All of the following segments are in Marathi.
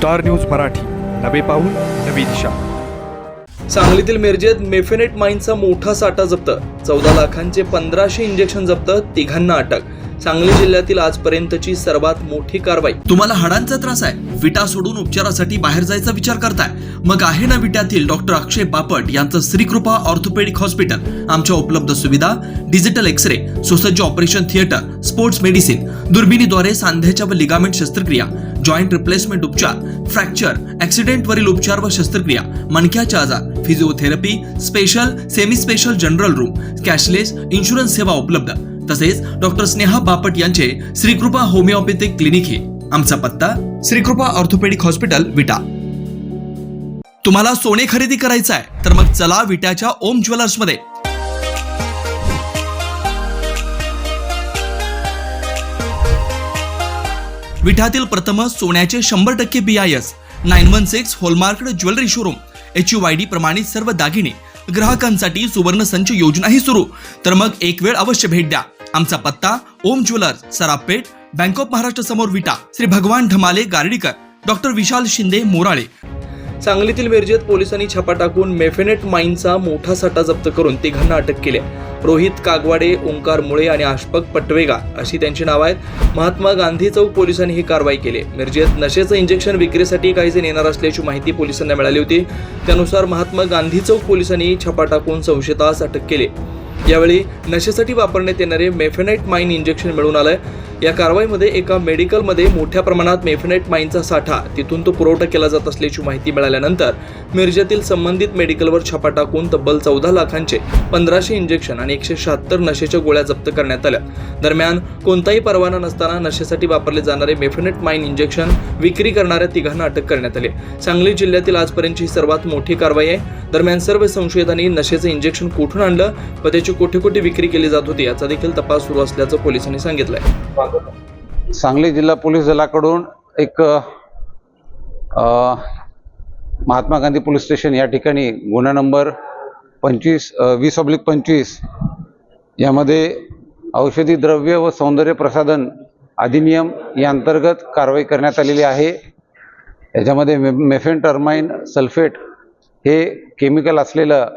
स्टार न्यूज मराठी, नवे पाऊल नवी दिशा. सांगलीतील मिरजेत मेफेनेट माईनचा मोठा साठा जप्त. 14 लाखांचे 1500 इंजेक्शन जप्त, तिघांना अटक. सांगली जिल्ह्यातील आजपर्यंतची सर्वात मोठी कारवाई. तुम्हाला हाडांचा त्रास आहे, विटा सोडून उपचारासाठी बाहेर जायचा विचार करताय? मग आहे ना विट्यातील डॉक्टर अक्षय बापट यांचं श्रीकृपा ऑर्थोपेडिक हॉस्पिटल. आमच्या उपलब्ध सुविधा: डिजिटल एक्स-रे, सुसज्ज ऑपरेशन थिएटर, स्पोर्ट्स मेडिसिन, दुर्बिणीद्वारे सांध्याच्या व लिगामेंट शस्त्रक्रिया, जॉईंट रिप्लेसमेंट उपचार, फ्रॅक्चर, ऍक्सिडेंटवरील उपचार व शस्त्रक्रिया, मणक्याचे आजार, physiotherapy, special, semi special general room, cashless insurance सेवा उपलब्ध. तसेच डॉक्टर स्नेहा बापट यांचे श्रीकृपा होमिओपॅथिक क्लिनिक हे. आमचा पत्ता: श्रीकृपा ऑर्थोपेडिक हॉस्पिटल, विटा. तुम्हाला सोने खरेदी करायचं आहे तर मग चला विट्याच्या ओम ज्वेलर्स मध्ये. विट्यातील प्रथम सोन्याचे 100% BIS 916 हॉलमार्क्ड ज्वेलरी शोरूम. HUID प्रमाणित सर्व दागिने. ग्राहकांसाठी सुवर्ण संच योजनाही सुरू. तर मग एक वेळ अवश्य भेट द्या. आमचा पत्ता: ओम ज्वेलर्स, सराफपेठ, बँक ऑफ महाराष्ट्र समोर, विटा. श्री भगवान ढमाले गार्डीकर, डॉक्टर विशाल शिंदे मोराळे. सांगलीतील मिरजेत पोलिसांनी छापा टाकून मेफेनेट माईनचा मोठा साठा जप्त करून तिघांना अटक केली. रोहित कागवाडे, ओंकार मुळे आणि आशपक पटवेगा अशी त्यांची नावं आहेत. महात्मा गांधी चौक पोलिसांनी ही कारवाई केली. मिरजेत नशेचं इंजेक्शन विक्रीसाठी काही जण येणार असल्याची माहिती पोलिसांना मिळाली होती. त्यानुसार महात्मा गांधी चौक पोलिसांनी छापा टाकून संशयितास अटक केली. यावेळी नशेसाठी वापरण्यात येणारे मेफेनेट माईन इंजेक्शन मिळून आलंय. या कारवाईमध्ये एका मेडिकलमध्ये मोठ्या प्रमाणात मेफेनेट माईनचा साठा, तिथून तो पुरवठा केला जात असल्याची माहिती मिळाल्यानंतर मिरजेतील संबंधित मेडिकलवर छापा टाकून तब्बल 14 लाखांचे 1500 इंजेक्शन आणि 176 नशेच्या गोळ्या जप्त करण्यात आल्या. दरम्यान कोणताही परवाना नसताना नशेसाठी वापरले जाणारे मेफेनेट माईन इंजेक्शन विक्री करणाऱ्या तिघांना अटक करण्यात आली. सांगली जिल्ह्यातील आजपर्यंतची सर्वात मोठी कारवाई आहे. दरम्यान सर्व संशयितांनी नशेचं इंजेक्शन कुठून आणलं व त्याची कुठे कुठे विक्री केली जात होती याचा देखील तपास सुरू असल्याचं पोलिसांनी सांगितलंय. सांगली जिल्हा पोलीस दलाकडून एक महात्मा गांधी पोलीस स्टेशन या ठिकाणी गुन्हा नंबर 20/25 यामध्ये औषधी द्रव्य व सौंदर्य प्रसाधन अधिनियम या अंतर्गत कारवाई करण्यात आलेली आहे. याच्यामध्ये मेफेनटरमाइन सल्फेट हे केमिकल असलेलं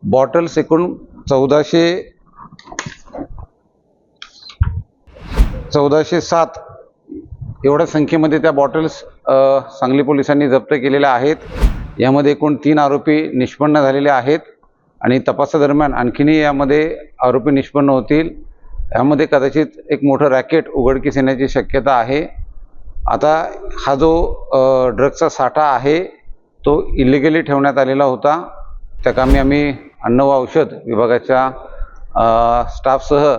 बॉटल्स एकूण 1407 एवढ्या संख्येमध्ये त्या बॉटल्स सांगली पोलिसांनी जप्त केलेल्या आहेत. यामध्ये एकूण 3 आरोपी निष्पन्न झालेले आहेत आणि तपासादरम्यान आणखीनही यामध्ये आरोपी निष्पन्न होतील. यामध्ये कदाचित एक मोठं रॅकेट उघडकीस येण्याची शक्यता आहे. आता हा जो ड्रग्सचा साठा आहे तो इलिगली ठेवण्यात आलेला होता. त्या कामी आम्ही अन्न व औषध विभागाच्या स्टाफसह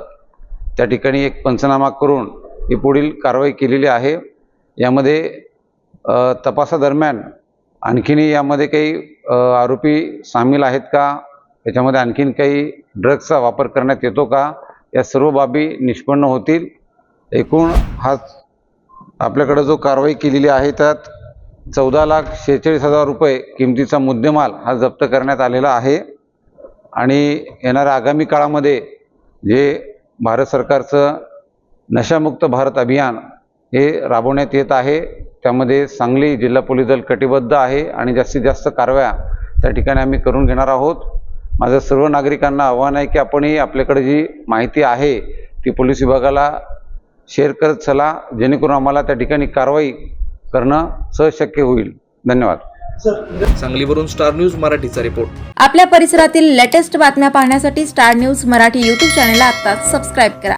त्या ठिकाणी एक पंचनामा करून ही पुढील कारवाई केलेली आहे. यामध्ये तपासादरम्यान आणखीनही यामध्ये काही आरोपी सामील आहेत का, याच्यामध्ये आणखीन काही ड्रग्सचा वापर करण्यात येतो का, या सर्व बाबी निष्पन्न होतील. एकूण हा आपल्याकडे जो कारवाई केलेली आहे त्यात 14,46,000 रुपये किमतीचा मुद्देमाल हा जप्त करण्यात आलेला आहे. आणि येणाऱ्या आगामी काळामध्ये जे भारत सरकारचं नशामुक्त भारत अभियान हे राबवण्यात येत आहे त्यामध्ये सांगली जिल्हा पोलीस दल कटिबद्ध आहे आणि जास्तीत जास्त कारवाया त्या ठिकाणी आम्ही करून घेणार आहोत. माझं सर्व नागरिकांना आव्हान आहे की आपणही आपल्याकडे जी माहिती आहे ती पोलीस विभागाला शेअर करत चला, जेणेकरून आम्हाला त्या ठिकाणी कारवाई करणं सहज शक्य होईल. धन्यवाद. सांगलीवरून स्टार न्यूज मराठीचा रिपोर्ट. आपल्या परिसरातील लेटेस्ट बातम्या पाहण्यासाठी स्टार न्यूज मराठी YouTube चॅनलला आत्ताच सबस्क्राईब करा.